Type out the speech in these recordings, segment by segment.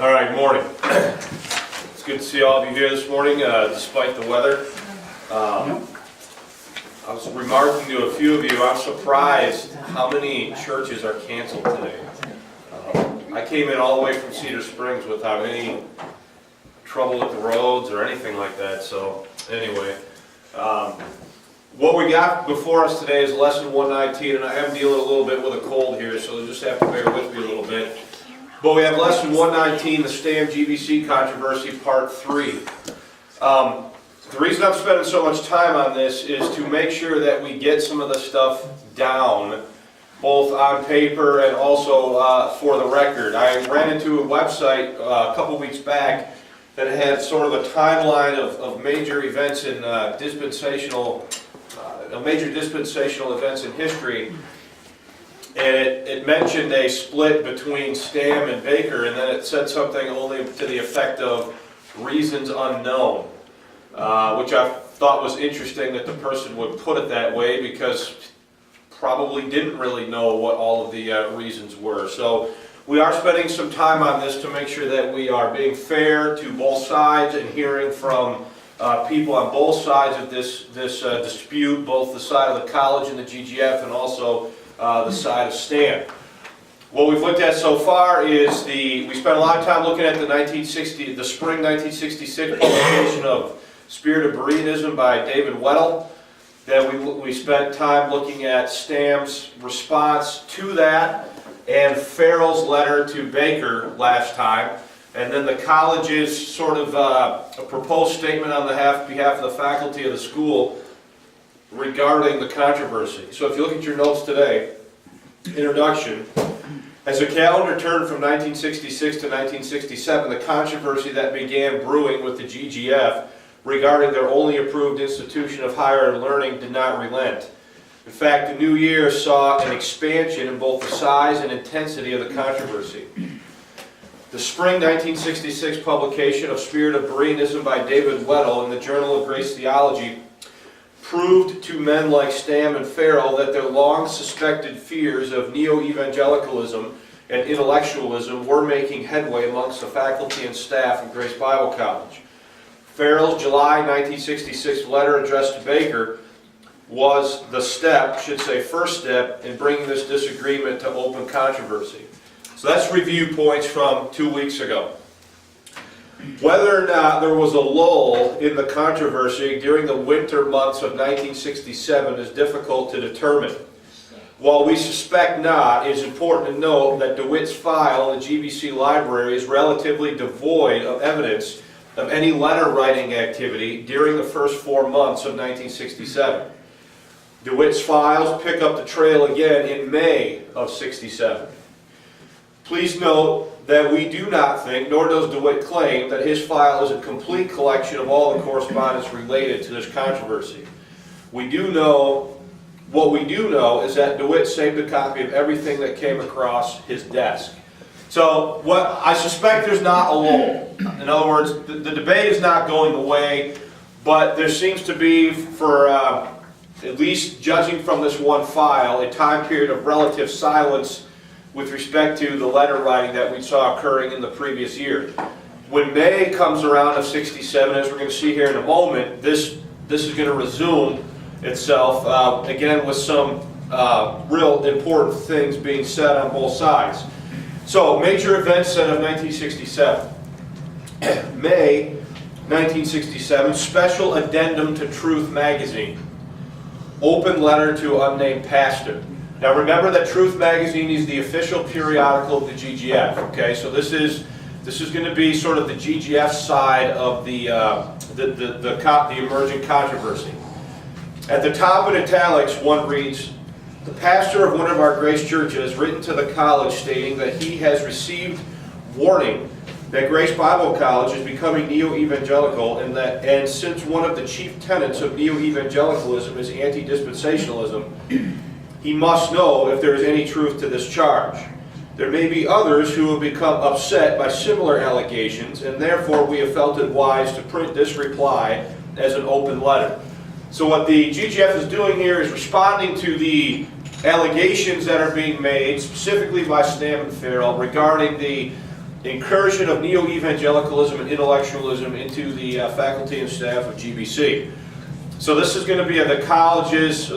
All right, good morning. It's good to see all of you here this morning, despite the weather. I was remarking to a few of you, I'm surprised how many churches are canceled today. I came in all the way from Cedar Springs without any trouble with the roads or anything like that, so anyway. What we got before us today is lesson 119, and I am dealing a little bit with a cold here, so you'll just have to bear with me a little bit. But we have lesson 119, the STAM GBC controversy, part 3. The reason I'm spending so much time on this is to make sure that we get some of the stuff down, both on paper and also for the record. I ran into a website a couple weeks back that had sort of a timeline of major events in major dispensational events in history, and it mentioned a split between Stam and Baker, and then it said something only to the effect of reasons unknown, which I thought was interesting that the person would put it that way, because probably didn't really know what all of the reasons were. So we are spending some time on this to make sure that we are being fair to both sides and hearing from people on both sides of this dispute, both the side of the college and the GGF, and also the side of STAM. What we've looked at so far is we spent a lot of time looking at the spring 1966 publication of Spirit of Bereanism by David Weddell. Then we spent time looking at STAM's response to that and Farrell's letter to Baker last time. And then the college's sort of a proposed statement on behalf of the faculty of the school regarding the controversy. So if you look at your notes today, introduction, as the calendar turned from 1966 to 1967, the controversy that began brewing with the GGF regarding their only approved institution of higher learning did not relent. In fact, the new year saw an expansion in both the size and intensity of the controversy. The spring 1966 publication of Spirit of Bereanism by David Weddell in the Journal of Grace Theology proved to men like Stam and Farrell that their long-suspected fears of neo-evangelicalism and intellectualism were making headway amongst the faculty and staff of Grace Bible College. Farrell's July 1966 letter addressed to Baker was the first step in bringing this disagreement to open controversy. So that's review points from 2 weeks ago. Whether or not there was a lull in the controversy during the winter months of 1967 is difficult to determine. While we suspect not, it is important to note that DeWitt's file in the GBC library is relatively devoid of evidence of any letter writing activity during the first 4 months of 1967. DeWitt's files pick up the trail again in May of '67. Please note that we do not think, nor does DeWitt claim, that his file is a complete collection of all the correspondence related to this controversy. What we do know is that DeWitt saved a copy of everything that came across his desk. So I suspect there's not a lull. In other words, the debate is not going away, but there seems to be, for at least judging from this one file, a time period of relative silence with respect to the letter writing that we saw occurring in the previous year. When May comes around of '67, as we're going to see here in a moment, this is going to resume itself, again with some real important things being said on both sides. So, major events of 1967. May 1967, special addendum to Truth magazine. Open letter to unnamed pastor. Now remember that Truth magazine is the official periodical of the GGF. Okay, so this is going to be sort of the GGF side of the emerging controversy. At the top in italics, one reads, "The pastor of one of our Grace churches has written to the college stating that he has received warning that Grace Bible College is becoming neo-evangelical, and since one of the chief tenets of neo-evangelicalism is anti-dispensationalism, he must know if there is any truth to this charge. There may be others who have become upset by similar allegations, and therefore we have felt it wise to print this reply as an open letter." So what the GGF is doing here is responding to the allegations that are being made, specifically by Stam and Farrell, regarding the incursion of neo-evangelicalism and intellectualism into the faculty and staff of GBC. So this is going to be the colleges,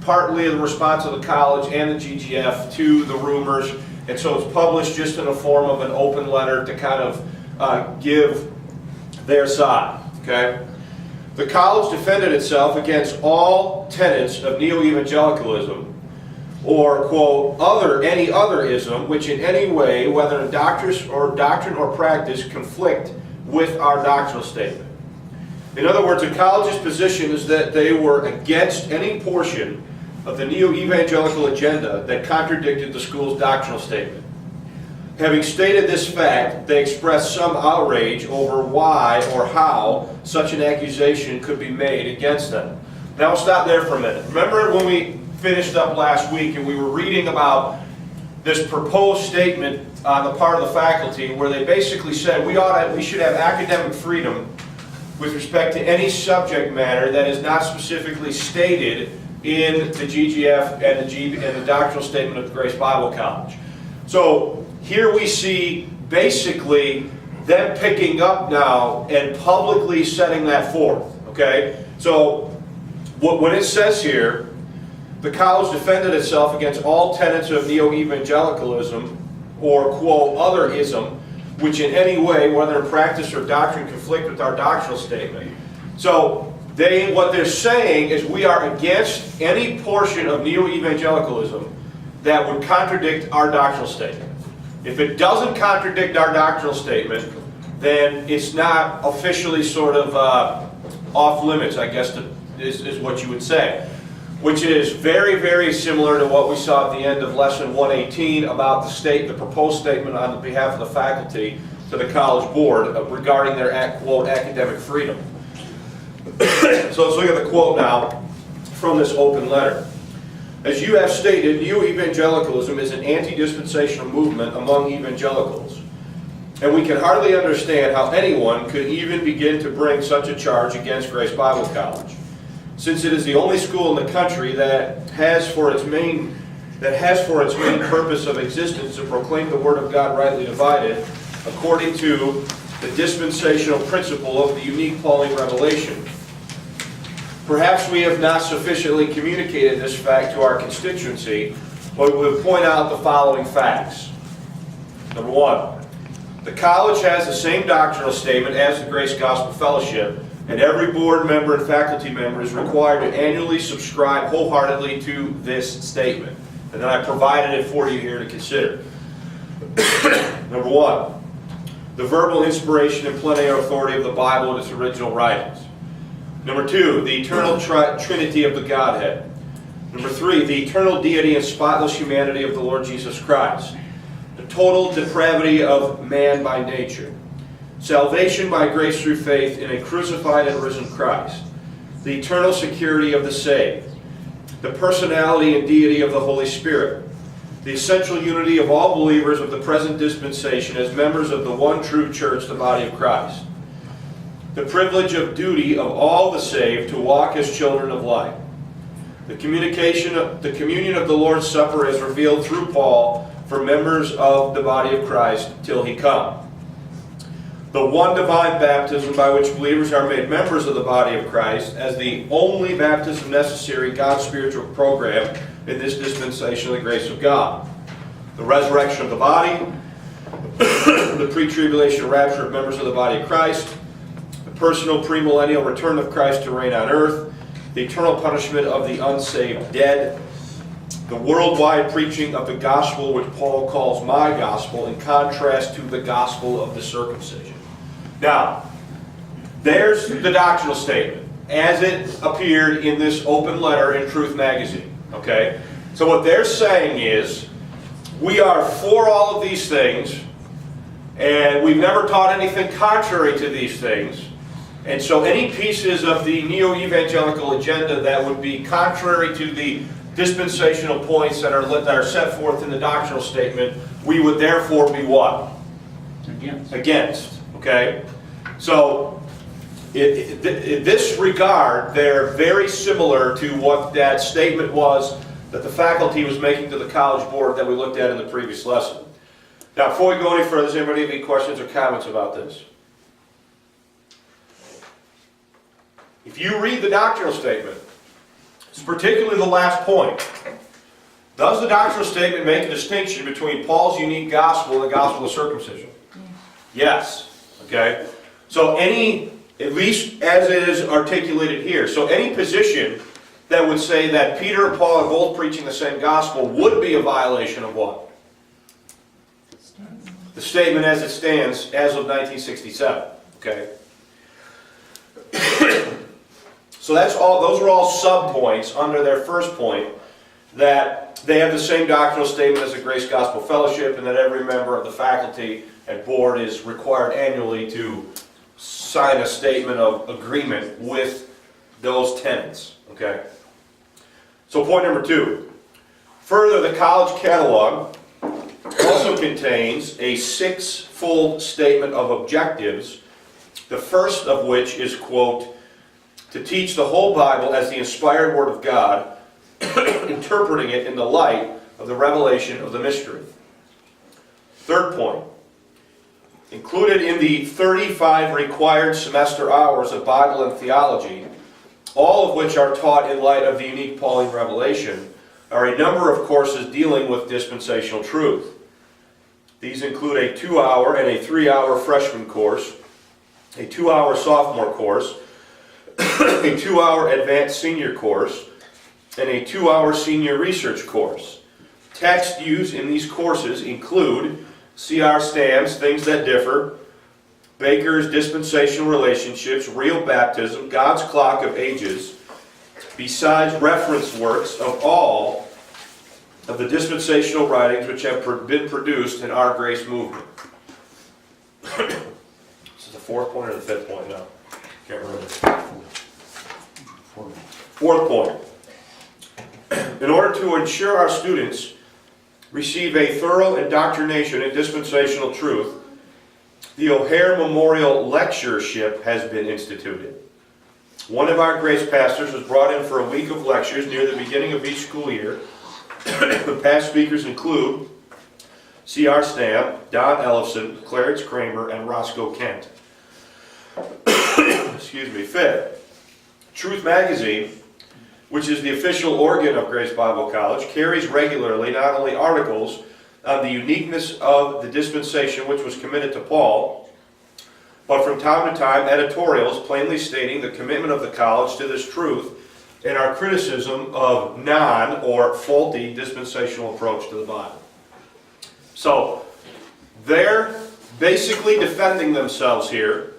partly the response of the college and the GGF to the rumors, and so it's published just in the form of an open letter to kind of give their side, okay? The college defended itself against all tenets of neo-evangelicalism, or, quote, any other ism, which in any way, whether in doctrine or practice, conflict with our doctrinal statement. In other words, the college's position is that they were against any portion of the neo-evangelical agenda that contradicted the school's doctrinal statement. Having stated this fact, they expressed some outrage over why or how such an accusation could be made against them. Now we'll stop there for a minute. Remember when we finished up last week and we were reading about this proposed statement on the part of the faculty where they basically said we should have academic freedom with respect to any subject matter that is not specifically stated in the GGF and the doctrinal statement of the Grace Bible College. So here we see basically them picking up now and publicly setting that forth, okay? So when it says here, the college defended itself against all tenets of neo-evangelicalism, or, quote, other ism, which in any way, whether in practice or doctrine, conflict with our doctrinal statement. So what they're saying is we are against any portion of neo-evangelicalism that would contradict our doctrinal statement. If it doesn't contradict our doctrinal statement, then it's not officially sort of off limits, I guess is what you would say. Which is very, very similar to what we saw at the end of lesson 118 about the proposed statement on behalf of the faculty to the college board regarding their, quote, academic freedom. So let's look at the quote now from this open letter. As you have stated, neo-evangelicalism is an anti-dispensational movement among evangelicals. And we can hardly understand how anyone could even begin to bring such a charge against Grace Bible College, since it is the only school in the country that has for its main purpose of existence to proclaim the Word of God rightly divided, according to the dispensational principle of the unique Pauline revelation. Perhaps we have not sufficiently communicated this fact to our constituency, but we would point out the following facts. Number one, the college has the same doctrinal statement as the Grace Gospel Fellowship, and every board member and faculty member is required to annually subscribe wholeheartedly to this statement. And then I provided it for you here to consider. Number one, the verbal inspiration and plenary authority of the Bible and its original writings. Number two, the eternal trinity of the Godhead. Number three, the eternal deity and spotless humanity of the Lord Jesus Christ. The total depravity of man by nature. Salvation by grace through faith in a crucified and risen Christ. The eternal security of the saved. The personality and deity of the Holy Spirit. The essential unity of all believers of the present dispensation as members of the one true church, the body of Christ. The privilege of duty of all the saved to walk as children of light. The communion of the Lord's Supper as revealed through Paul for members of the body of Christ till he come. The one divine baptism by which believers are made members of the body of Christ as the only baptism necessary in God's spiritual program in this dispensation of the grace of God. The resurrection of the body, the pre-tribulation rapture of members of the body of Christ, the personal premillennial return of Christ to reign on earth, the eternal punishment of the unsaved dead, the worldwide preaching of the gospel which Paul calls my gospel in contrast to the gospel of the circumcision. Now, there's the doctrinal statement as it appeared in this open letter in Truth Magazine. Okay? So what they're saying is, we are for all of these things, and we've never taught anything contrary to these things. And so any pieces of the neo-evangelical agenda that would be contrary to the dispensational points that are set forth in the doctrinal statement, we would therefore be what? Against. Okay? So, in this regard, they're very similar to what that statement was that the faculty was making to the college board that we looked at in the previous lesson. Now, before we go any further, does anybody have any questions or comments about this? If you read the doctrinal statement, it's particularly the last point. Does the doctrinal statement make a distinction between Paul's unique gospel and the gospel of circumcision? Yes. Okay? So at least as it is articulated here, so any position that would say that Peter and Paul are both preaching the same gospel would be a violation of what? The statement as it stands as of 1967. Okay? So that's all. Those are all sub-points under their first point, that they have the same doctrinal statement as the Grace Gospel Fellowship, and that every member of the faculty and board is required annually to sign a statement of agreement with those tenets. Okay? So point number 2. Further, the college catalog also contains a 6-fold statement of objectives, the first of which is, quote, to teach the whole Bible as the inspired Word of God, interpreting it in the light of the revelation of the mystery. Third point, included in the 35 required semester hours of Bible and theology, all of which are taught in light of the unique Pauline revelation, are a number of courses dealing with dispensational truth. These include a 2-hour and a 3-hour freshman course, a 2-hour sophomore course, a 2-hour advanced senior course, and a 2-hour senior research course. Text used in these courses include C.R. Stam's Things That Differ, Baker's Dispensational Relationships, Real Baptism, God's Clock of Ages, besides reference works of all of the dispensational writings which have been produced in our grace movement. This is the 4th point or the 5th point now? Can't remember. 4th point. In order to ensure our students receive a thorough indoctrination in dispensational truth, the O'Hare Memorial Lectureship has been instituted. One of our grace pastors was brought in for a week of lectures near the beginning of each school year. The past speakers include C.R. Stam, Don Ellefson, Clarence Kramer, and Roscoe Kent. Excuse me. 5th, Truth Magazine, which is the official organ of Grace Bible College, carries regularly not only articles on the uniqueness of the dispensation which was committed to Paul, but from time to time editorials plainly stating the commitment of the college to this truth and our criticism of non- or faulty dispensational approach to the Bible. So, they're basically defending themselves here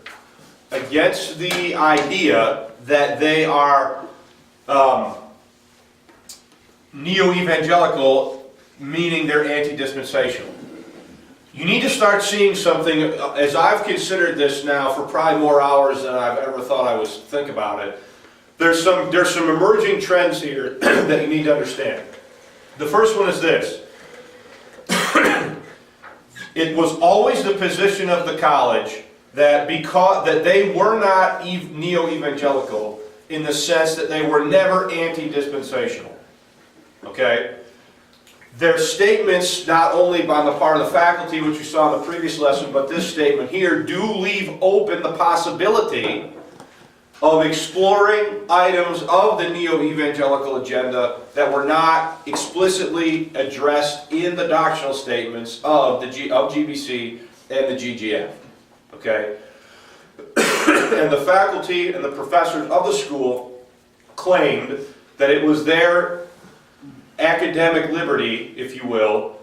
against the idea that they are neo-evangelical, meaning they're anti-dispensational. You need to start seeing something, as I've considered this now for probably more hours than I've ever thought I would think about it. There's some emerging trends here that you need to understand. The first one is this. It was always the position of the college that they were not neo-evangelical in the sense that they were never anti-dispensational. Okay? Their statements, not only on the part of the faculty, which we saw in the previous lesson, but this statement here, do leave open the possibility of exploring items of the neo-evangelical agenda that were not explicitly addressed in the doctrinal statements of GBC and the GGF. Okay? And the faculty and the professors of the school claimed that it was their academic liberty, if you will,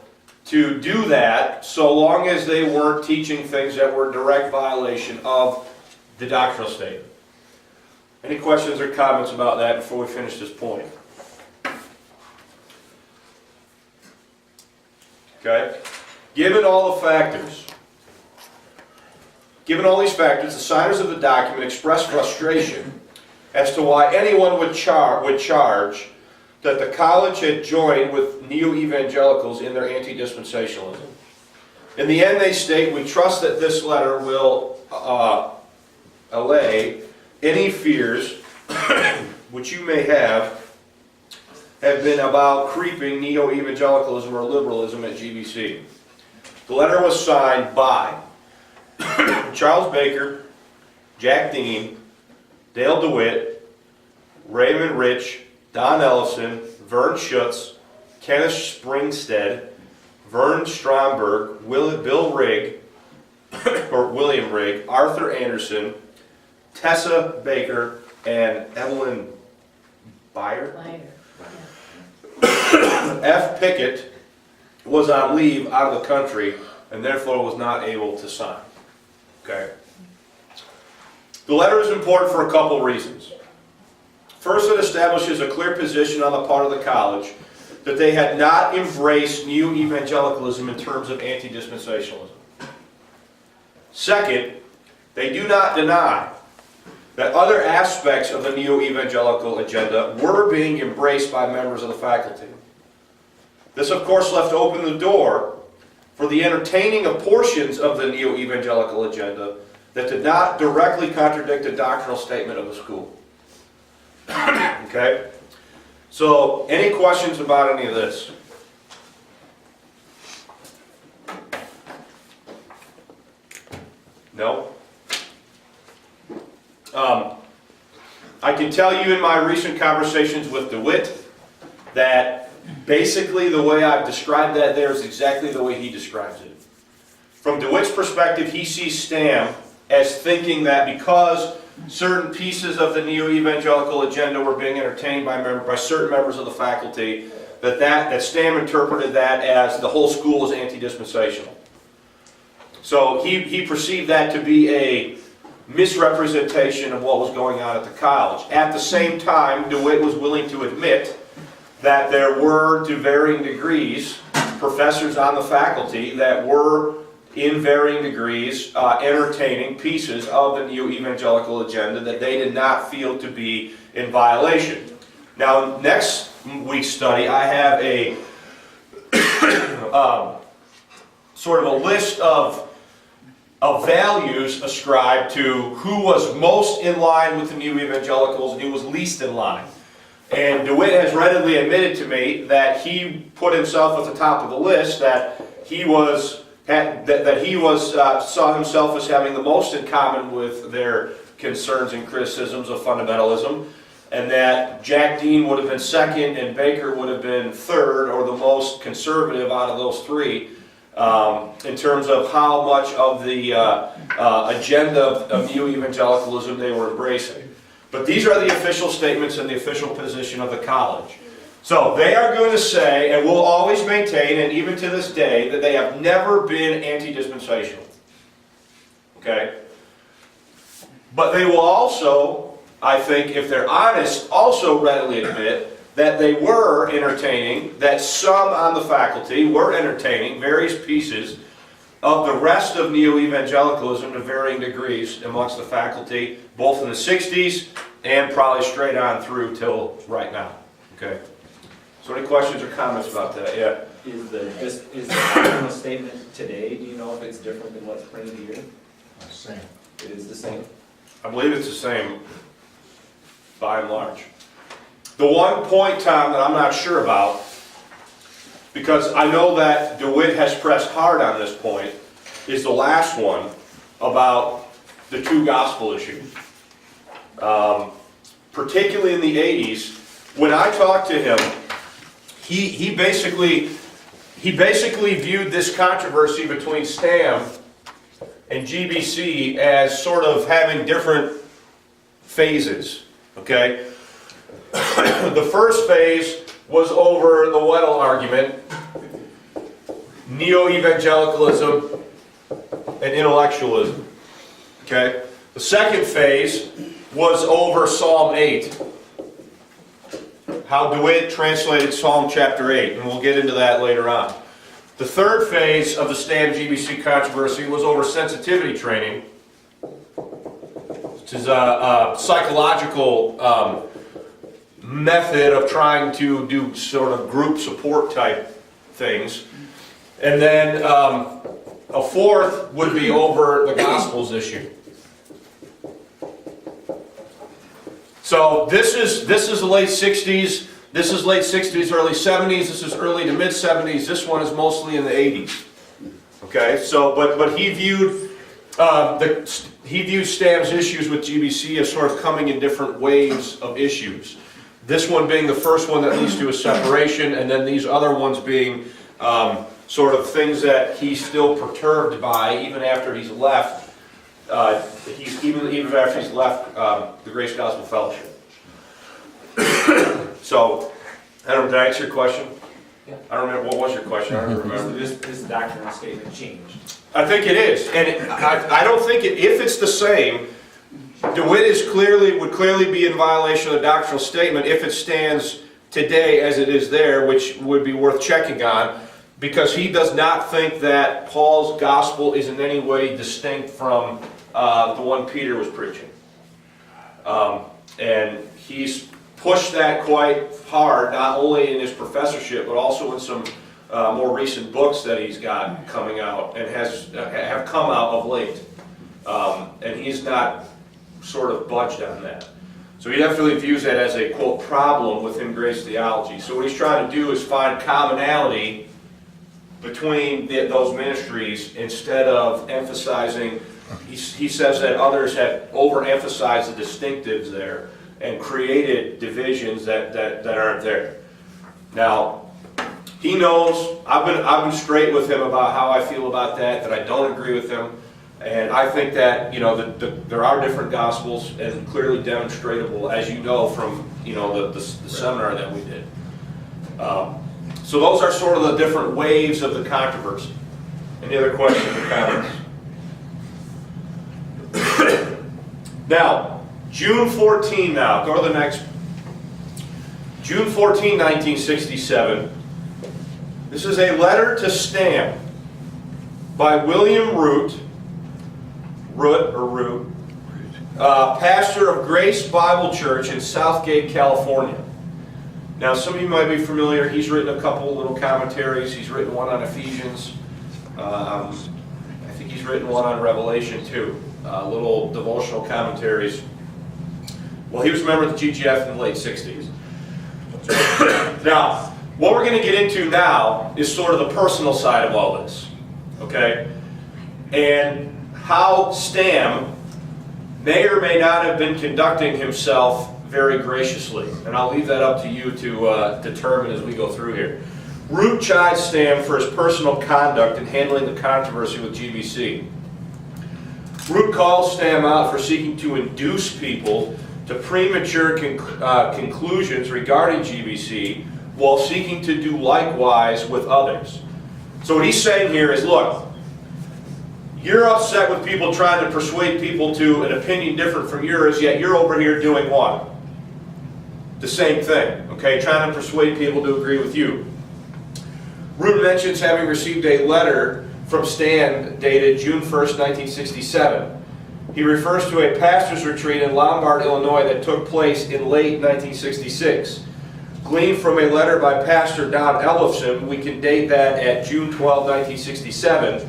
to do that so long as they weren't teaching things that were in direct violation of the doctrinal statement. Any questions or comments about that before we finish this point? Okay? Given all the factors, given all these factors, the signers of the document expressed frustration as to why anyone would charge that the college had joined with neo-evangelicals in their anti-dispensationalism. In the end, they state, we trust that this letter will allay any fears which you may have been about creeping neo-evangelicalism or liberalism at GBC. The letter was signed by Charles Baker, Jack Dean, Dale DeWitt, Raymond Rich, Don Ellison, Vern Schutz, Kenneth Springstead, Vern Stromberg, Bill Rigg, or William Rigg, Arthur Anderson, Tessa Baker, and Evelyn Byer. F. Pickett was on leave out of the country and therefore was not able to sign. Okay. The letter is important for a couple reasons. First, it establishes a clear position on the part of the college that they had not embraced new evangelicalism in terms of anti-dispensationalism. Second, they do not deny that other aspects of the neo-evangelical agenda were being embraced by members of the faculty. This, of course, left open the door for the entertaining of portions of the neo-evangelical agenda that did not directly contradict the doctrinal statement of the school. Okay? So, any questions about any of this? No? I can tell you in my recent conversations with DeWitt that basically the way I've described that there is exactly the way he describes it. From DeWitt's perspective, he sees STAM as thinking that because certain pieces of the neo-evangelical agenda were being entertained by certain members of the faculty, that STAM interpreted that as the whole school was anti-dispensational. So he perceived that to be a misrepresentation of what was going on at the college. At the same time, DeWitt was willing to admit that there were, to varying degrees, professors on the faculty that were, in varying degrees, entertaining pieces of the neo-evangelical agenda that they did not feel to be in violation. Now, next week's study, I have a sort of a list of values ascribed to who was most in line with the new evangelicals and who was least in line. And DeWitt has readily admitted to me that he put himself at the top of the list, that he saw himself as having the most in common with their concerns and criticisms of fundamentalism, and that Jack Dean would have been second and Baker would have been third, or the most conservative out of those three, in terms of how much of the agenda of neo-evangelicalism they were embracing. But these are the official statements and the official position of the college. So they are going to say, and will always maintain, and even to this day, that they have never been anti-dispensational. Okay? But they will also, I think, if they're honest, also readily admit that they were entertaining, that some on the faculty were entertaining various pieces of the rest of neo-evangelicalism to varying degrees amongst the faculty, both in the 60s and probably straight on through till right now. Okay? So any questions or comments about that? Yeah? Is the doctrinal statement today, do you know if it's different than what's printed here? Same. It is the same? I believe it's the same by and large. The one point, Tom, that I'm not sure about, because I know that DeWitt has pressed hard on this point, is the last one about the two gospel issue. Particularly in the 80s, when I talked to him, he basically viewed this controversy between STAM and GBC as sort of having different phases. Okay? The first phase was over the Weddell argument, neo-evangelicalism and intellectualism. Okay? The second phase was over Psalm 8. How DeWitt translated Psalm chapter 8, and we'll get into that later on. The third phase of the STAM-GBC controversy was over sensitivity training, which is a psychological method of trying to do sort of group support type things. And then a fourth would be over the Gospels issue. So this is the late 60s, this is late 60s, early 70s, this is early to mid 70s, this one is mostly in the 80s. Okay, so, but he viewed, he viewed Stam's issues with GBC as sort of coming in different waves of issues. This one being the first one that leads to a separation, and then these other ones being sort of things that he's still perturbed by even after he's left. Even after he's left the Grace Gospel Fellowship. So, I don't know, did I answer your question? Yeah. I don't remember, what was your question? I don't remember. This doctrinal statement changed. I think it is, and I don't think if it's the same, DeWitt would clearly be in violation of the doctrinal statement if it stands today as it is there, which would be worth checking on, because he does not think that Paul's gospel is in any way distinct from the one Peter was preaching. And he's pushed that quite hard, not only in his professorship, but also in some more recent books that he's got coming out and have come out of late. And he's not sort of budged on that. So he definitely views that as a, quote, problem within Grace theology. So what he's trying to do is find commonality between those ministries instead of emphasizing, he says that others have overemphasized the distinctives there and created divisions that aren't there. Now, he knows, I've been straight with him about how I feel about that I don't agree with him. And I think that, you know, there are different gospels and clearly demonstratable, as you know from, you know, the seminar that we did. So those are sort of the different waves of the controversy. Any other questions or comments? Now, June 14 now, go to the next. June 14, 1967. This is a letter to Stam by William Root, pastor of Grace Bible Church in Southgate, California. Now, some of you might be familiar, he's written a couple little commentaries. He's written one on Ephesians. I think he's written one on Revelation too. Little devotional commentaries. Well, he was a member of the GGF in the late 60s. Now, what we're going to get into now is sort of the personal side of all this. Okay? And how Stam may or may not have been conducting himself very graciously. And I'll leave that up to you to determine as we go through here. Root chides Stam for his personal conduct in handling the controversy with GBC. Root calls Stam out for seeking to induce people to premature conclusions regarding GBC while seeking to do likewise with others. So what he's saying here is, look, you're upset with people trying to persuade people to an opinion different from yours, yet you're over here doing what? The same thing, okay? Trying to persuade people to agree with you. Root mentions having received a letter from Stam dated June 1st, 1967. He refers to a pastor's retreat in Lombard, Illinois that took place in late 1966. Gleaned from a letter by Pastor Don Ellefson, we can date that at June 12, 1967.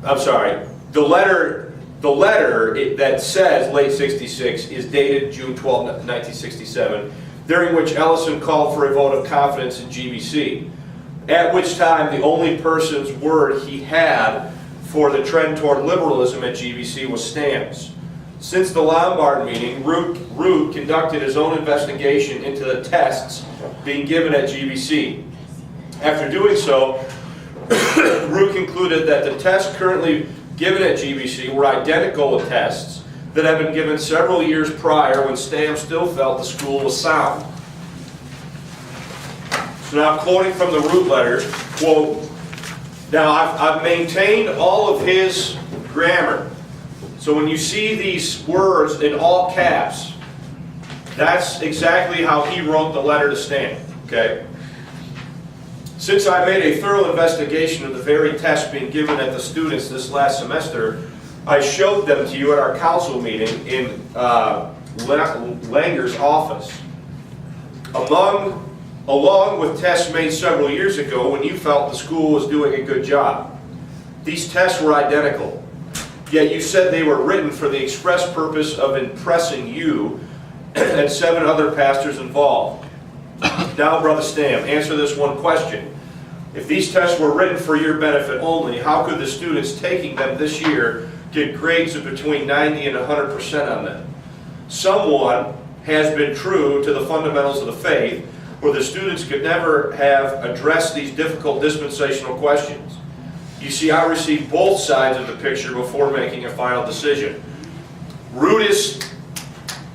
I'm sorry, the letter that says late 66 is dated June 12, 1967, during which Ellison called for a vote of confidence in GBC, at which time the only person's word he had for the trend toward liberalism at GBC was Stam's. Since the Lombard meeting, Root conducted his own investigation into the tests being given at GBC. After doing so, Root concluded that the tests currently given at GBC were identical with tests that had been given several years prior when Stam still felt the school was sound. So now quoting from the Root letter, quote, now I've maintained all of his grammar. So when you see these words in all caps, that's exactly how he wrote the letter to Stam, okay? Since I made a thorough investigation of the very tests being given at the students this last semester, I showed them to you at our council meeting in Langer's office. Along with tests made several years ago when you felt the school was doing a good job. These tests were identical, yet you said they were written for the express purpose of impressing you and 7 other pastors involved. Now, Brother Stam, answer this one question. If these tests were written for your benefit only, how could the students taking them this year get grades of between 90 and 100% on them? Someone has been true to the fundamentals of the faith, or the students could never have addressed these difficult dispensational questions. You see, I received both sides of the picture before making a final decision. Root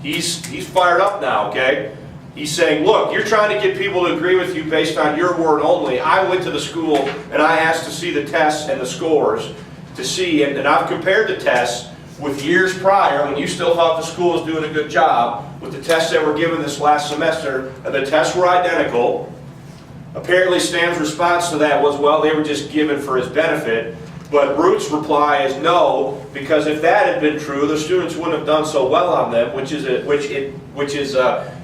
he's fired up now, okay? He's saying, look, you're trying to get people to agree with you based on your word only. I went to the school and I asked to see the tests and the scores to see, and I've compared the tests with years prior when you still thought the school was doing a good job with the tests that were given this last semester, and the tests were identical. Apparently Stam's response to that was, well, they were just given for his benefit. But Root's reply is no, because if that had been true, the students wouldn't have done so well on them, which is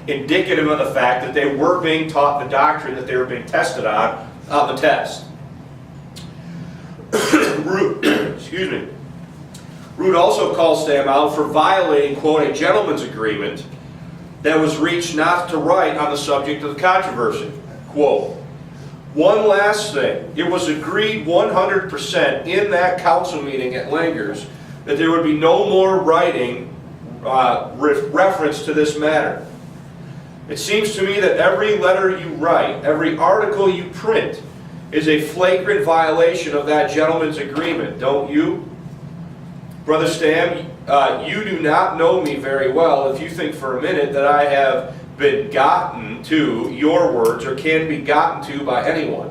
indicative of the fact that they were being taught the doctrine that they were being tested on the test. Root also calls Stam out for violating, quote, a gentleman's agreement that was reached not to write on the subject of the controversy. Quote, one last thing, it was agreed 100% in that council meeting at Langers that there would be no more writing reference to this matter. It seems to me that every letter you write, every article you print, is a flagrant violation of that gentleman's agreement, don't you? Brother Stam, you do not know me very well if you think for a minute that I have been gotten to your words or can be gotten to by anyone.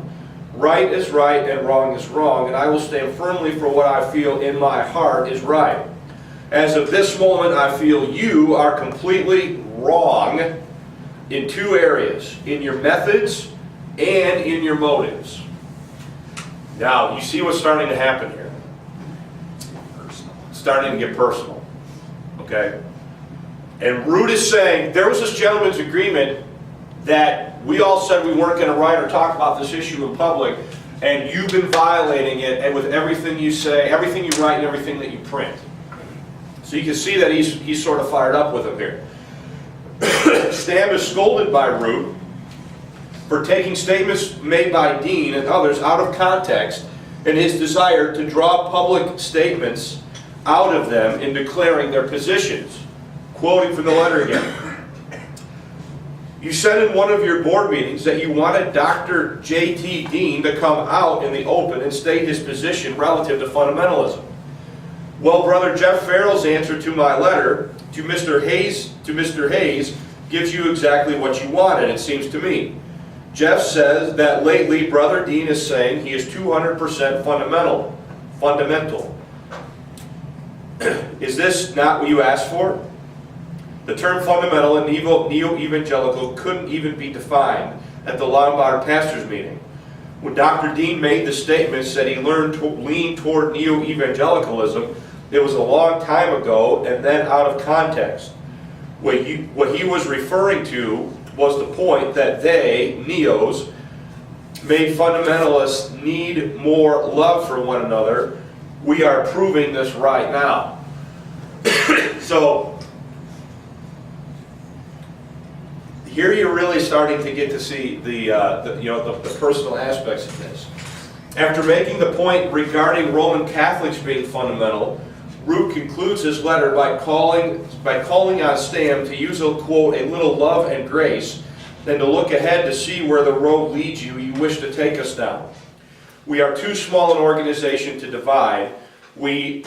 Right is right and wrong is wrong, and I will stand firmly for what I feel in my heart is right. As of this moment, I feel you are completely wrong in two areas, in your methods and in your motives. Now, you see what's starting to happen here. It's starting to get personal, okay? And Root is saying, there was this gentleman's agreement that we all said we weren't going to write or talk about this issue in public, and you've been violating it, and with everything you say, everything you write, and everything that you print. So you can see that he's sort of fired up with him here. Stam is scolded by Root for taking statements made by Dean and others out of context and his desire to draw public statements out of them in declaring their positions. Quoting from the letter again. You said in one of your board meetings that you wanted Dr. J.T. Dean to come out in the open and state his position relative to fundamentalism. Well, Brother Jeff Farrell's answer to my letter to Mr. Hayes gives you exactly what you wanted, it seems to me. Jeff says that lately Brother Dean is saying he is 200% fundamental. Is this not what you asked for? The term fundamental and neo-evangelical couldn't even be defined at the Lombard pastors' meeting. When Dr. Dean made the statements that he leaned toward neo-evangelicalism, it was a long time ago and then out of context. What he was referring to was the point that they, neos, made fundamentalists need more love for one another. We are proving this right now. So, here you're really starting to get to see the personal aspects of this. After making the point regarding Roman Catholics being fundamental, Root concludes his letter by calling on Stam to use a quote, a little love and grace, and to look ahead to see where the road leads you wish to take us down. We are too small an organization to divide. We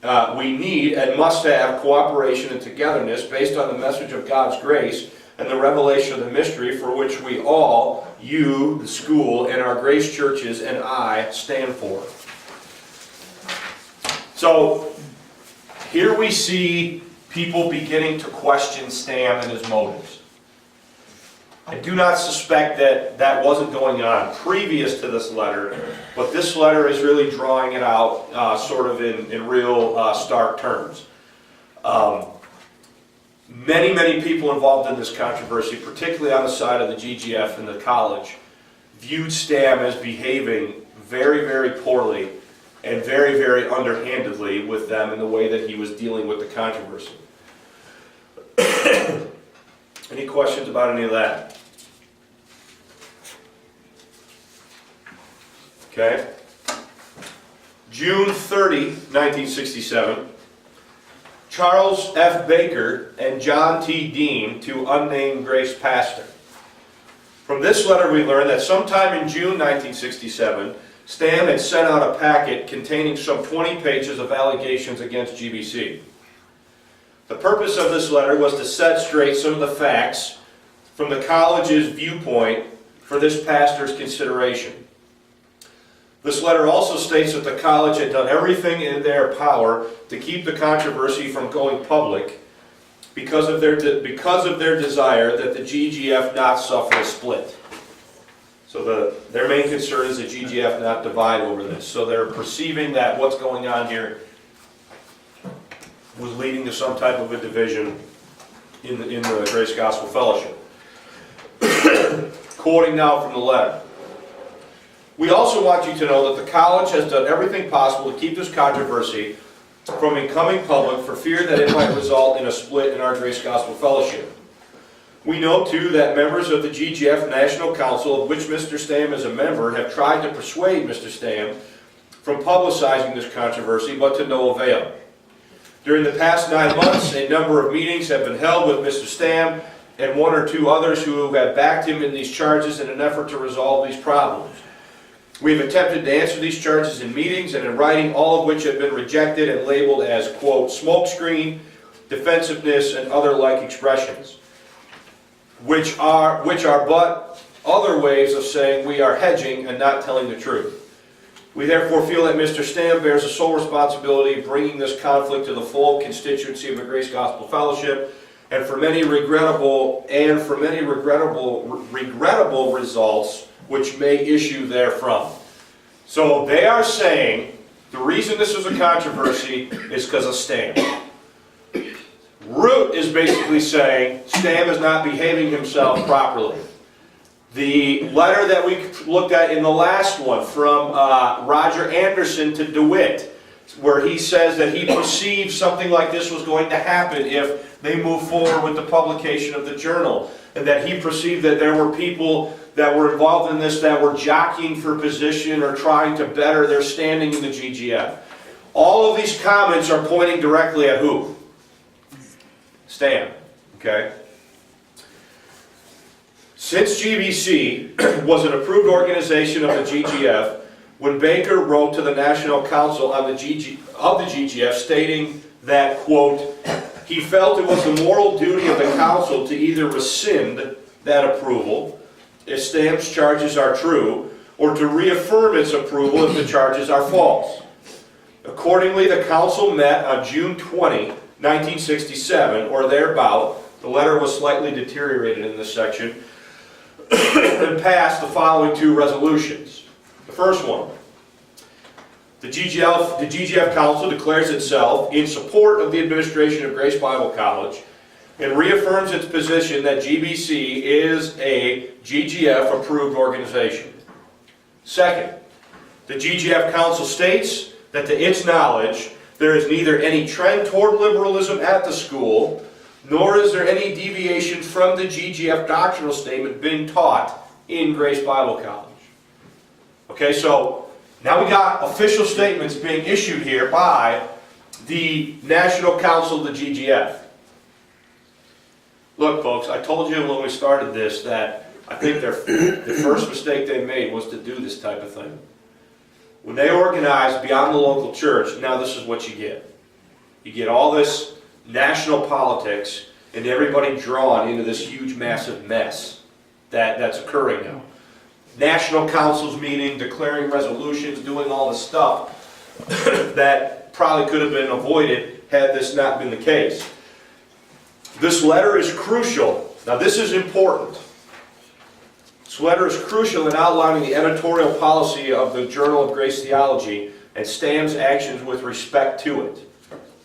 need and must have cooperation and togetherness based on the message of God's grace and the revelation of the mystery for which we all, you, the school, and our grace churches, and I stand for. So, here we see people beginning to question Stam and his motives. I do not suspect that that wasn't going on previous to this letter, but this letter is really drawing it out sort of in real stark terms. Many people involved in this controversy, particularly on the side of the GGF and the college, viewed Stam as behaving very poorly and very underhandedly with them in the way that he was dealing with the controversy. Any questions about any of that? Okay? June 30, 1967, Charles F. Baker and John T. Dean to unnamed Grace pastor. From this letter we learn that sometime in June 1967, Stam had sent out a packet containing some 20 pages of allegations against GBC. The purpose of this letter was to set straight some of the facts from the college's viewpoint for this pastor's consideration. This letter also states that the college had done everything in their power to keep the controversy from going public because of their desire that the GGF not suffer a split. So their main concern is that GGF not divide over this. So they're perceiving that what's going on here was leading to some type of a division in the Grace Gospel Fellowship. Quoting now from the letter. We also want you to know that the college has done everything possible to keep this controversy from becoming public for fear that it might result in a split in our Grace Gospel Fellowship. We know too that members of the GGF National Council, of which Mr. Stam is a member, have tried to persuade Mr. Stam from publicizing this controversy, but to no avail. During the past 9 months, a number of meetings have been held with Mr. Stam and 1 or 2 others who have backed him in these charges in an effort to resolve these problems. We have attempted to answer these charges in meetings and in writing, all of which have been rejected and labeled as, quote, smokescreen, defensiveness, and other like expressions, which are but other ways of saying we are hedging and not telling the truth. We therefore feel that Mr. Stam bears the sole responsibility of bringing this conflict to the full constituency of the Grace Gospel Fellowship, and for many regrettable results which may issue therefrom. So they are saying the reason this is a controversy is because of Stam. Root is basically saying Stam is not behaving himself properly. The letter that we looked at in the last one from Roger Anderson to DeWitt, where he says that he perceived something like this was going to happen if they move forward with the publication of the journal, and that he perceived that there were people that were involved in this that were jockeying for position or trying to better their standing in the GGF. All of these comments are pointing directly at who? Stam. Okay? Since GBC was an approved organization of the GGF, when Baker wrote to the National Council on the GGF stating that, quote, he felt it was the moral duty of the council to either rescind that approval if Stam's charges are true, or to reaffirm its approval if the charges are false. Accordingly, the council met on June 20, 1967, or thereabout. The letter was slightly deteriorated in this section, and passed the following 2 resolutions. The first one, the GGF Council declares itself in support of the administration of Grace Bible College and reaffirms its position that GBC is a GGF approved organization. Second, the GGF Council states that to its knowledge there is neither any trend toward liberalism at the school, nor is there any deviation from the GGF doctrinal statement being taught in Grace Bible College. Okay, so now we got official statements being issued here by the National Council of the GGF. Look, folks, I told you when we started this that I think the first mistake they made was to do this type of thing. When they organized beyond the local church, now this is what you get. You get all this national politics and everybody drawn into this huge, massive mess that's occurring now. National councils meeting, declaring resolutions, doing all this stuff that probably could have been avoided had this not been the case. This letter is crucial. Now this is important. This letter is crucial in outlining the editorial policy of the Journal of Grace Theology and Stam's actions with respect to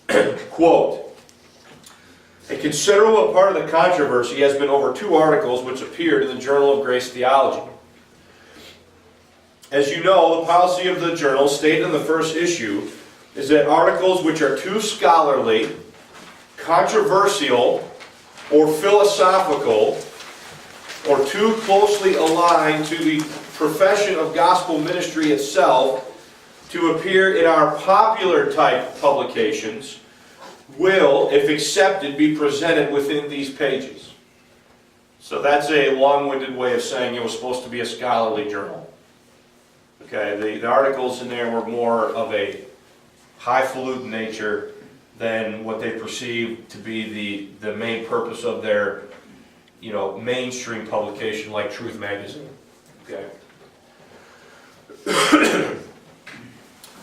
it. Quote, a considerable part of the controversy has been over 2 articles which appeared in the Journal of Grace Theology. As you know, the policy of the journal stated in the first issue is that articles which are too scholarly, controversial, or philosophical, or too closely aligned to the profession of gospel ministry itself to appear in our popular type publications will, if accepted, be presented within these pages. So that's a long-winded way of saying it was supposed to be a scholarly journal. Okay, the articles in there were more of a highfalutin nature than what they perceived to be the main purpose of their, mainstream publication like Truth Magazine. Okay.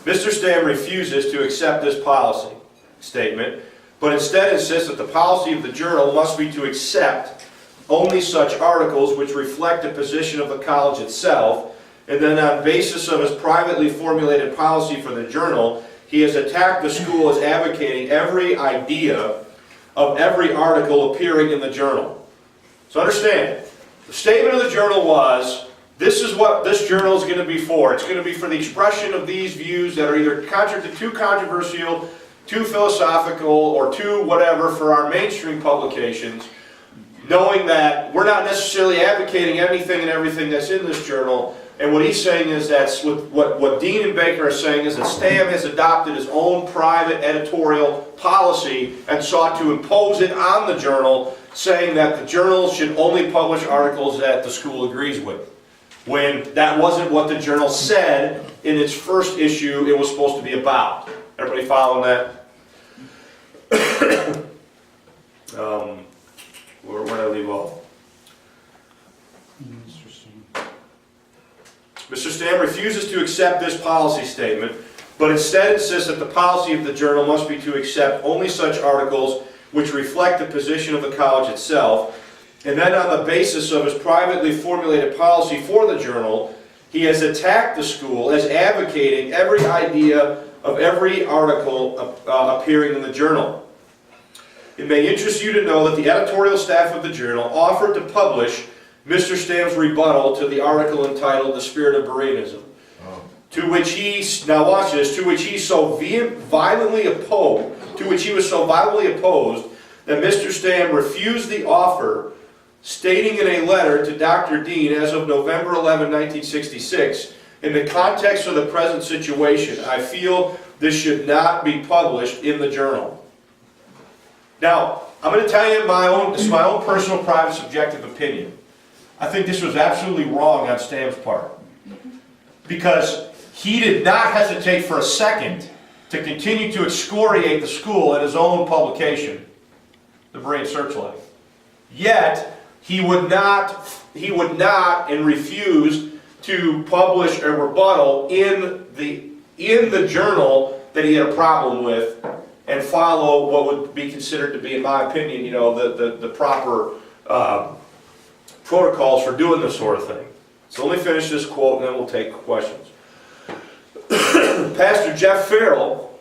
Mr. Stamm refuses to accept this policy statement, but instead insists that the policy of the journal must be to accept only such articles which reflect the position of the college itself, and then on basis of his privately formulated policy for the journal, he has attacked the school as advocating every idea of every article appearing in the journal. So understand, the statement of the journal was, this is what this journal is going to be for. It's going to be for the expression of these views that are either too controversial, too philosophical, or too whatever for our mainstream publications, knowing that we're not necessarily advocating anything and everything that's in this journal. And what he's saying is that what Dean and Baker are saying is that Stamm has adopted his own private editorial policy and sought to impose it on the journal, saying that the journal should only publish articles that the school agrees with, when that wasn't what the journal said in its first issue it was supposed to be about. Everybody following that? Where did I leave off? Mr. Stamm refuses to accept this policy statement, but instead insists that the policy of the journal must be to accept only such articles which reflect the position of the college itself, and then on the basis of his privately formulated policy for the journal, he has attacked the school as advocating every idea of every article appearing in the journal. It may interest you to know that the editorial staff of the journal offered to publish Mr. Stamm's rebuttal to the article entitled "The Spirit of Bereanism," to which he, now watch this, to which he was so violently opposed that Mr. Stamm refused the offer, stating in a letter to Dr. Dean as of November 11, 1966, in the context of the present situation, I feel this should not be published in the journal. Now, I'm going to tell you this is my own personal, private, subjective opinion. I think this was absolutely wrong on Stamm's part, because he did not hesitate for a second to continue to excoriate the school in his own publication, the Berean Searchlight. Yet, he would not and refused to publish a rebuttal in the journal that he had a problem with and follow what would be considered to be, in my opinion, the proper protocols for doing this sort of thing. So let me finish this quote and then we'll take questions. Pastor Jeff Farrell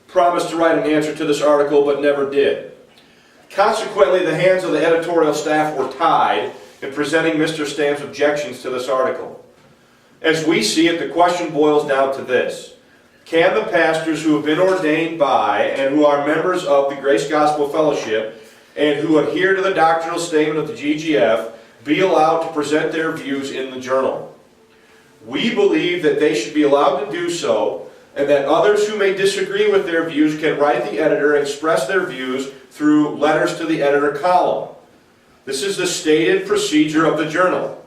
promised to write an answer to this article but never did. Consequently, the hands of the editorial staff were tied in presenting Mr. Stamm's objections to this article. As we see it, the question boils down to this: can the pastors who have been ordained by and who are members of the Grace Gospel Fellowship and who adhere to the doctrinal statement of the GGF be allowed to present their views in the journal? We believe that they should be allowed to do so, and that others who may disagree with their views can write the editor and express their views through letters to the editor column. This is the stated procedure of the journal.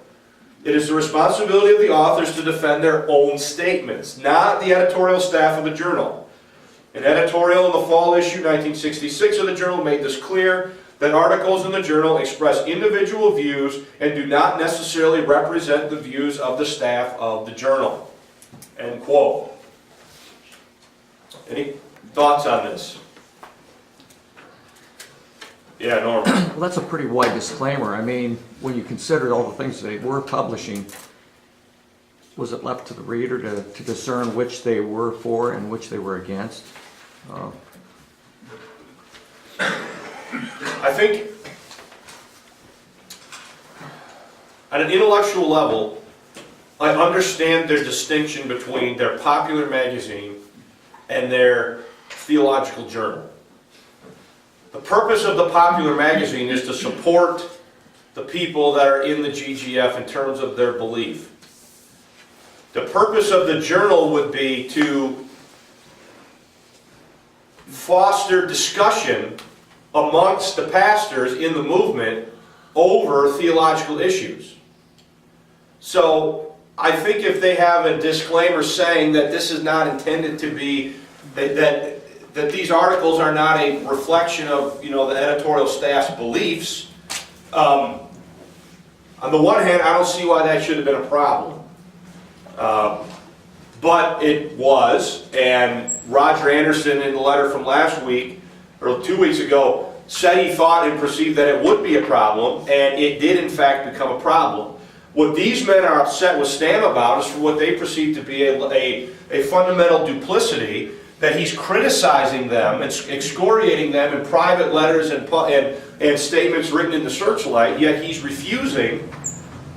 It is the responsibility of the authors to defend their own statements, not the editorial staff of the journal. An editorial in the fall issue 1966 of the journal made this clear, that articles in the journal express individual views and do not necessarily represent the views of the staff of the journal. End quote. Any thoughts on this? Yeah, Norm. Well, that's a pretty wide disclaimer. I mean, when you consider all the things they were publishing, was it left to the reader to discern which they were for and which they were against? I think at an intellectual level, I understand their distinction between their popular magazine and their theological journal. The purpose of the popular magazine is to support the people that are in the GGF in terms of their belief. The purpose of the journal would be to foster discussion amongst the pastors in the movement over theological issues. So I think if they have a disclaimer saying that this is not intended to be, that these articles are not a reflection of, the editorial staff's beliefs, on the one hand, I don't see why that should have been a problem. But it was, and Roger Anderson in the letter from last week, or 2 weeks ago, said he thought and perceived that it would be a problem, and it did in fact become a problem. What these men are upset with Stam about is for what they perceive to be a fundamental duplicity, that he's criticizing them and excoriating them in private letters and statements written in the Searchlight, yet he's refusing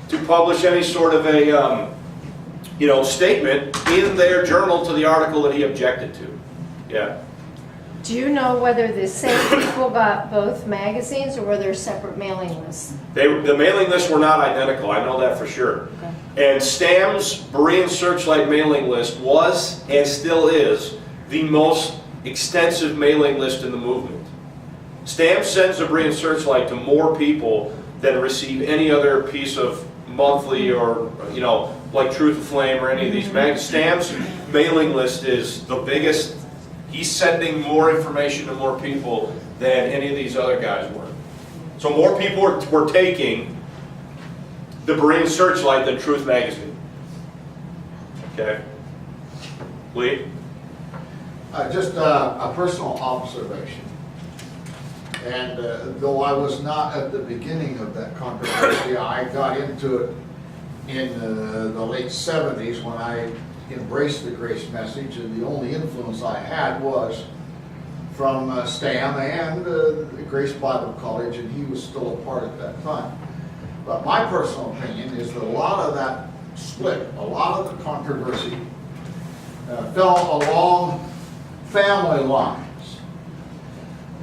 to publish any sort of a statement in their journal to the article that he objected to. Yeah. Do you know whether the same people got both magazines, or were there separate mailing lists? The mailing lists were not identical, I know that for sure. Okay. And Stam's Berean Searchlight mailing list was, and still is, the most extensive mailing list in the movement. Stam sends the Berean Searchlight to more people than receive any other piece of monthly or, like Truth of Flame or any of these magazines. Stam's mailing list is the biggest. He's sending more information to more people than any of these other guys were. So more people were taking the Berean Searchlight than Truth Magazine. Okay? Lee? Just a personal observation. And though I was not at the beginning of that controversy, I got into it in the late 70s when I embraced the grace message, and the only influence I had was from Stam and the Grace Bible College, and he was still a part at that time. But my personal opinion is that a lot of that split, a lot of the controversy fell along family lines.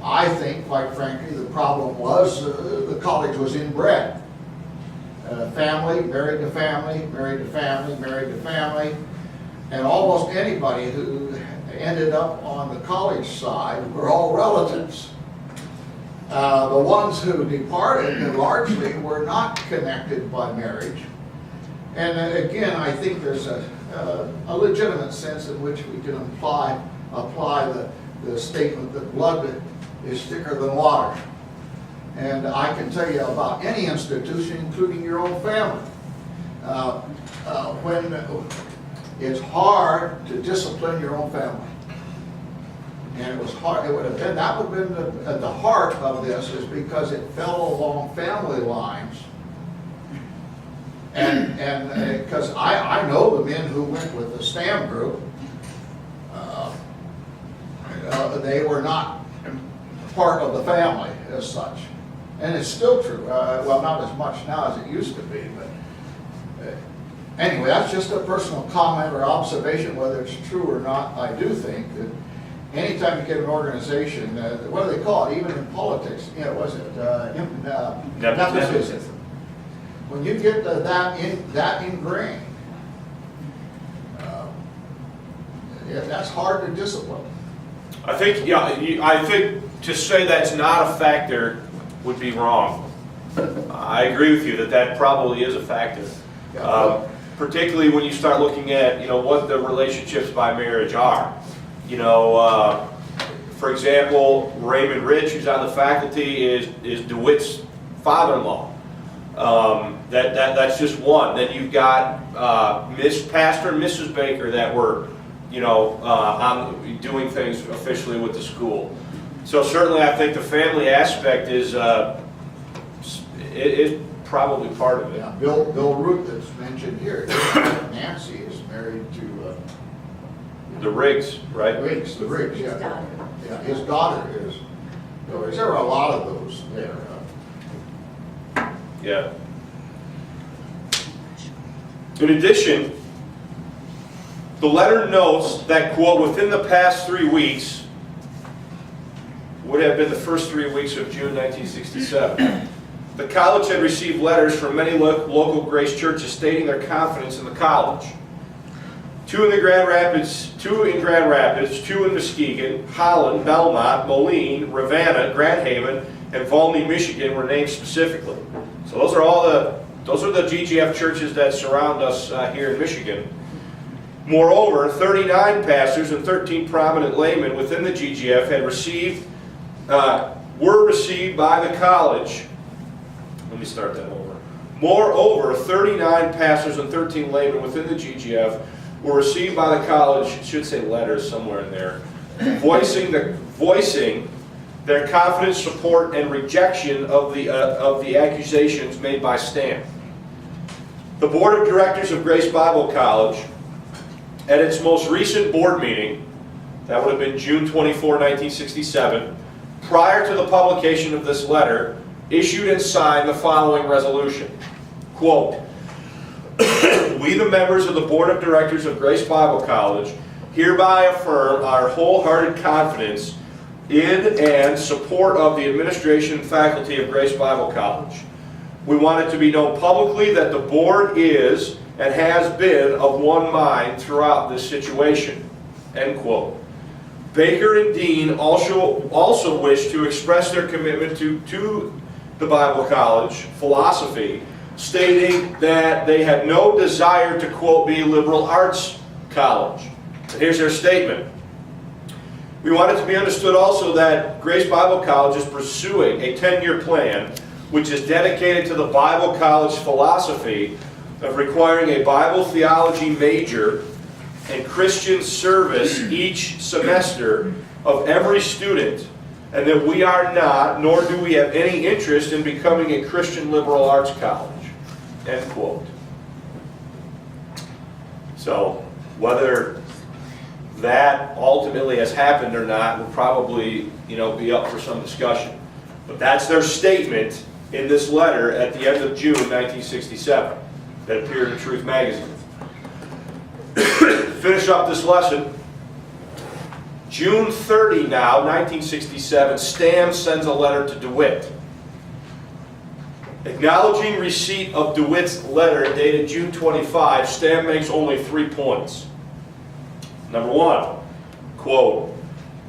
I think, quite frankly, the problem was the college was inbred. Family, married to family, married to family, married to family. And almost anybody who ended up on the college side were all relatives. The ones who departed largely were not connected by marriage. And again, I think there's a legitimate sense in which we can apply the statement that blood is thicker than water. And I can tell you about any institution, including your own family. When it's hard to discipline your own family. And it was hard, that would have been at the heart of this, is because it fell along family lines. And because I know the men who went with the Stam group, they were not part of the family as such. And it's still true. Well, not as much now as it used to be, but anyway, that's just a personal comment or observation. Whether it's true or not, I do think that anytime you get an organization, what do they call it, even in politics, was it nepotism. When you get that ingrained, that's hard to discipline. I think, I think to say that's not a factor would be wrong. I agree with you that probably is a factor. Particularly when you start looking at, what the relationships by marriage are. For example, Raymond Rich, who's on the faculty, is DeWitt's father-in-law. That's just one. Then you've got Pastor and Mrs. Baker that were, doing things officially with the school. So certainly, I think the family aspect is probably part of it. Yeah, Bill Root that's mentioned here. Nancy is married to The Riggs, right? Riggs, the Riggs, His yeah. daughter. Yeah, his daughter is. There are a lot of those there. Yeah. In addition, the letter notes that, quote, within the past 3 weeks, would have been the first 3 weeks of June 1967, the college had received letters from many local Grace churches stating their confidence in the college. 2 in Grand Rapids, 2 in Muskegon, Holland, Belmont, Moline, Ravenna, Grand Haven, and Volney, Michigan were named specifically. So those are the GGF churches that surround us here in Michigan. Moreover, 39 pastors and 13 prominent laymen within the GGF were received by the college. Let me start that over. Moreover, 39 pastors and 13 laymen within the GGF were received by the college, it should say letters somewhere in there, voicing their confident support and rejection of the accusations made by Stam. The Board of Directors of Grace Bible College, at its most recent board meeting, that would have been June 24, 1967, prior to the publication of this letter, issued and signed the following resolution. Quote, "We, the members of the Board of Directors of Grace Bible College, hereby affirm our wholehearted confidence in and support of the administration and faculty of Grace Bible College. We want it to be known publicly that the board is and has been of one mind throughout this situation." End quote. Baker and Dean also wish to express their commitment to the Bible College philosophy, stating that they had no desire to, quote, be a liberal arts college. And here's their statement. "We want it to be understood also that Grace Bible College is pursuing a 10-year plan which is dedicated to the Bible College philosophy of requiring a Bible theology major and Christian service each semester of every student, and that we are not, nor do we have any interest in becoming a Christian liberal arts college." End quote. So, whether that ultimately has happened or not will probably, be up for some discussion. But that's their statement in this letter at the end of June 1967 that appeared in Truth Magazine. Finish up this lesson. June 30 now, 1967, Stam sends a letter to DeWitt. Acknowledging receipt of DeWitt's letter dated June 25, Stam makes only 3 points. Number 1, quote,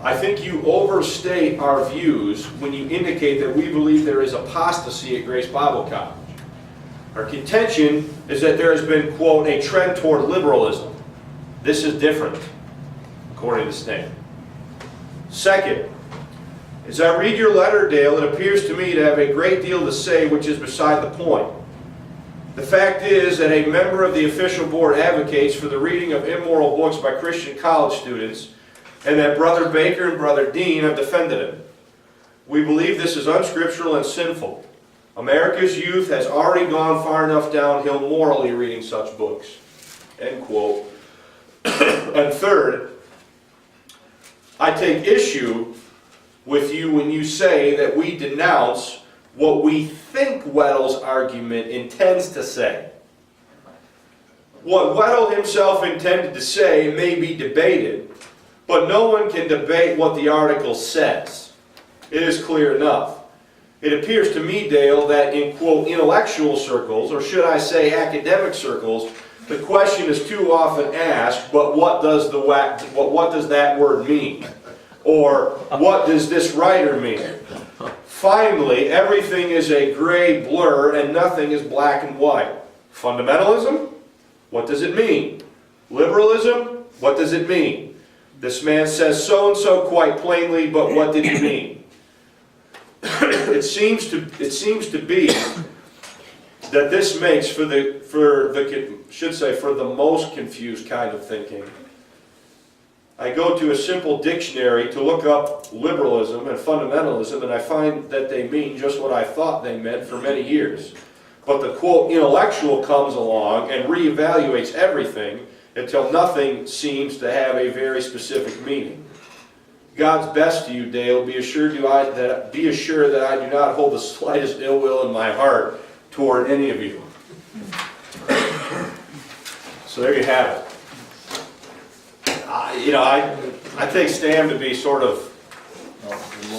"I think you overstate our views when you indicate that we believe there is apostasy at Grace Bible College. Our contention is that there has been, quote, a trend toward liberalism. This is different," according to Stam. Second, "As I read your letter, Dale, it appears to me to have a great deal to say which is beside the point. The fact is that a member of the official board advocates for the reading of immoral books by Christian college students, and that Brother Baker and Brother Dean have defended it. We believe this is unscriptural and sinful. America's youth has already gone far enough downhill morally reading such books." End quote. And third, "I take issue with you when you say that we denounce what we think Weddle's argument intends to say. What Weddle himself intended to say may be debated, but no one can debate what the article says. It is clear enough. It appears to me, Dale, that in, quote, intellectual circles, or should I say academic circles, the question is too often asked, but what does that word mean? Or what does this writer mean? Finally, everything is a gray blur and nothing is black and white. Fundamentalism? What does it mean? Liberalism? What does it mean? This man says so-and-so quite plainly, but what did he mean? It seems to be that this makes for the most confused kind of thinking. I go to a simple dictionary to look up liberalism and fundamentalism, and I find that they mean just what I thought they meant for many years. But the, quote, intellectual comes along and reevaluates everything until nothing seems to have a very specific meaning. God's best to you, Dale. Be assured that I do not hold the slightest ill will in my heart toward any of you." So there you have it. I take Stam to be sort of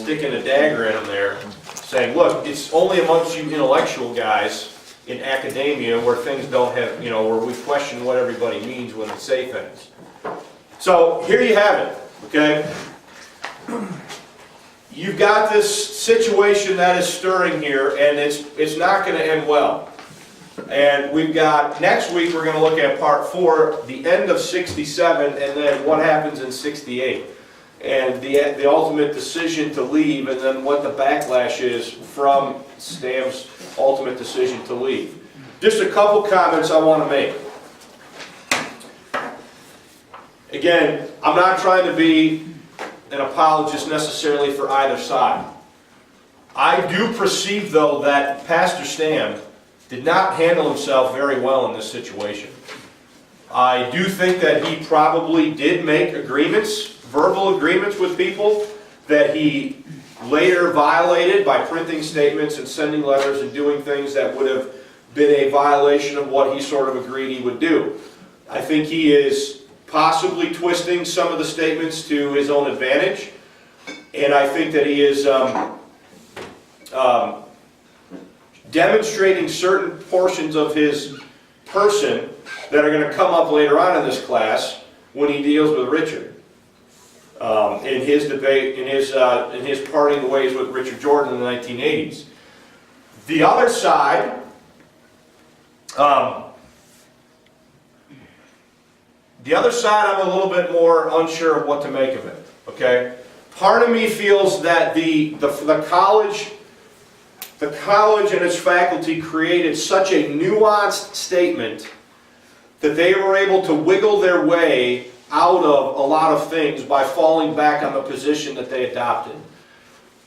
sticking a dagger in him there, saying, look, it's only amongst you intellectual guys, in academia where things don't have, where we question what everybody means when they say things. So here you have it, okay? You've got this situation that is stirring here, and it's not going to end well. And we've got, next week we're going to look at part 4, the end of 67, and then what happens in 68. And the ultimate decision to leave, and then what the backlash is from Stam's ultimate decision to leave. Just a couple comments I want to make. Again, I'm not trying to be an apologist necessarily for either side. I do perceive, though, that Pastor Stam did not handle himself very well in this situation. I do think that he probably did make agreements, verbal agreements with people that he later violated by printing statements and sending letters and doing things that would have been a violation of what he sort of agreed he would do. I think he is possibly twisting some of the statements to his own advantage, and I think that he is demonstrating certain portions of his person that are going to come up later on in this class when he deals with Richard. In his debate, in his parting ways with Richard Jordan in the 1980s. The other side, I'm a little bit more unsure of what to make of it. Okay, part of me feels that the college and its faculty created such a nuanced statement that they were able to wiggle their way out of a lot of things by falling back on the position that they adopted.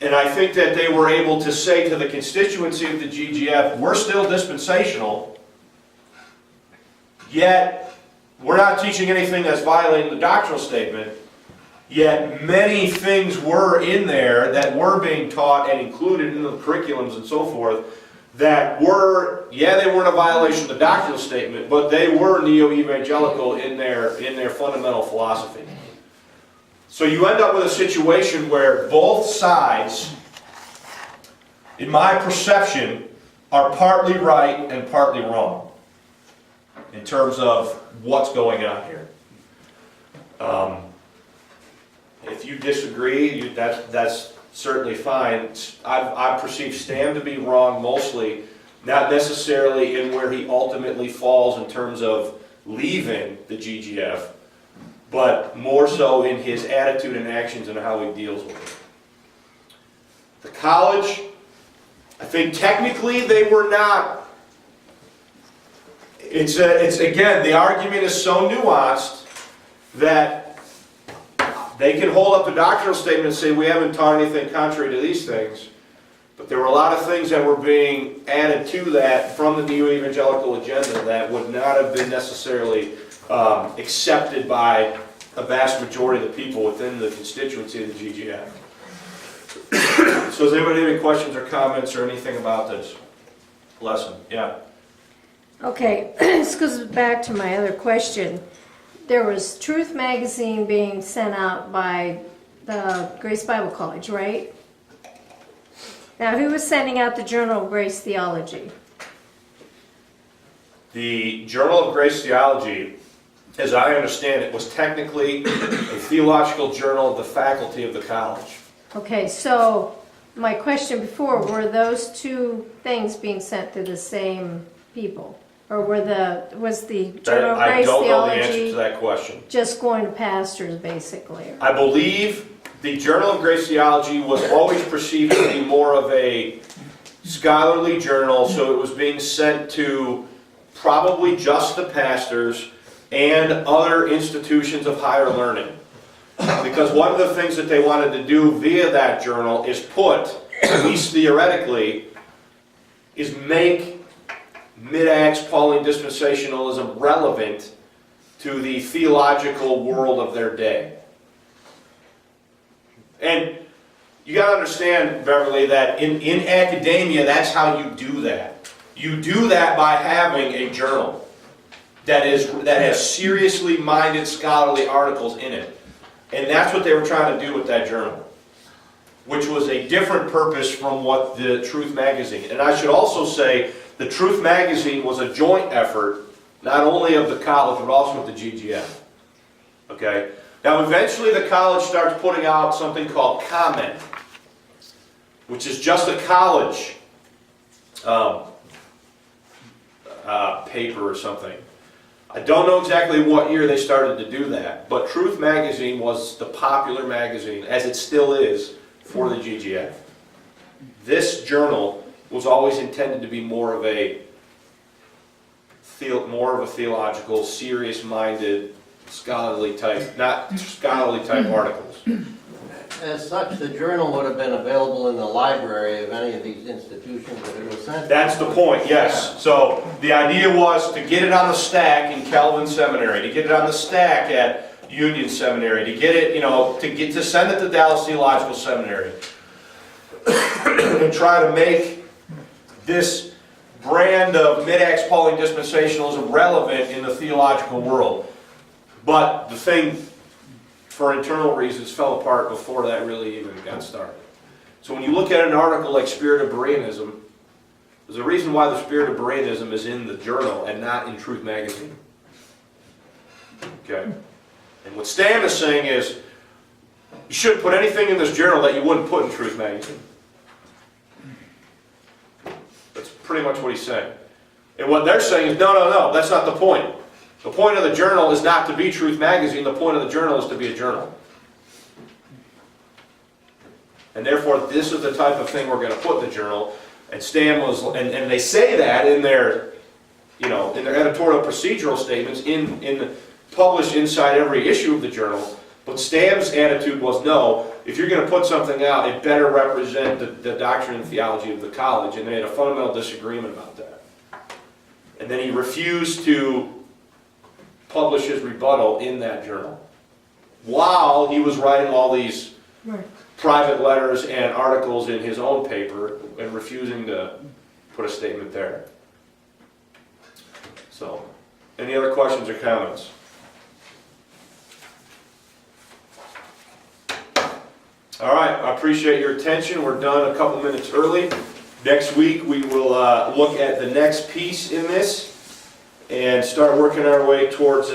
And I think that they were able to say to the constituency of the GGF, we're still dispensational, yet we're not teaching anything that's violating the doctrinal statement, yet many things were in there that were being taught and included in the curriculums and so forth that were, they weren't a violation of the doctrinal statement, but they were neo-evangelical in their fundamental philosophy. So you end up with a situation where both sides, in my perception, are partly right and partly wrong in terms of what's going on here. If you disagree, that's certainly fine. I perceive Stam to be wrong mostly, not necessarily in where he ultimately falls in terms of leaving the GGF, but more so in his attitude and actions and how he deals with it. The college, I think technically they were not. It's again, the argument is so nuanced that they can hold up the doctrinal statement and say we haven't taught anything contrary to these things, but there were a lot of things that were being added to that from the neo-evangelical agenda that would not have been necessarily accepted by a vast majority of the people within the constituency of the GGF. So does anybody have any questions or comments or anything about this lesson? Yeah. Okay, this goes back to my other question. There was Truth Magazine being sent out by the Grace Bible College, right? Now, who was sending out the Journal of Grace Theology? The Journal of Grace Theology, as I understand it, was technically a theological journal of the faculty of the college. Okay, so my question before, were those two things being sent to the same people? Or was the Journal of I Grace don't know the answer to Theology that question. just going to pastors, basically? I believe the Journal of Grace Theology was always perceived to be more of a scholarly journal, so it was being sent to probably just the pastors and other institutions of higher learning. Because one of the things that they wanted to do via that journal is put, at least theoretically, is make Mid-Acts Pauline dispensationalism relevant to the theological world of their day. And you got to understand, Beverly, that in academia, that's how you do that. You do that by having a journal that has seriously minded scholarly articles in it. And that's what they were trying to do with that journal. which was a different purpose from what the Truth Magazine. And I should also say, the Truth Magazine was a joint effort, not only of the college, but also of the GGF. Okay? Now, eventually the college starts putting out something called Comment, which is just a college paper or something. I don't know exactly what year they started to do that, but Truth Magazine was the popular magazine, as it still is, for the GGF. This journal was always intended to be more of a theological, serious-minded, scholarly type, not scholarly type articles. As such, the journal would have been available in the library of any of these institutions that it was sent to. That's the point, yes. So the idea was to get it on the stack in Calvin Seminary, to get it on the stack at Union Seminary, to get it, to send it to Dallas Theological Seminary, and try to make this brand of mid-Acts Pauline dispensationalism relevant in the theological world. But the thing, for internal reasons, fell apart before that really even got started. So when you look at an article like Spirit of Bereanism, there's a reason why the Spirit of Bereanism is in the journal and not in Truth Magazine. Okay? And what Stam is saying is, you shouldn't put anything in this journal that you wouldn't put in Truth Magazine. That's pretty much what he's saying. And what they're saying is, no, that's not the point. The point of the journal is not to be Truth Magazine. The point of the journal is to be a journal. And therefore, this is the type of thing we're going to put in the journal. And Stam was, and they say that in their, in their editorial procedural statements, published inside every issue of the journal. But Stam's attitude was, no, if you're going to put something out, it better represent the doctrine and theology of the college. And they had a fundamental disagreement about that. And then he refused to publish his rebuttal in that journal, while he was writing all these private letters and articles in his own paper and refusing to put a statement there. So, any other questions or comments? All right, I appreciate your attention. We're done a couple minutes early. Next week we will look at the next piece in this and start working our way towards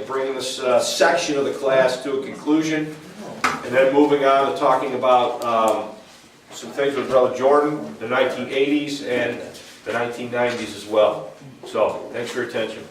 bringing this section of the class to a conclusion, and then moving on to talking about some things with Brother Jordan, the 1980s and the 1990s as well. So, thanks for your attention.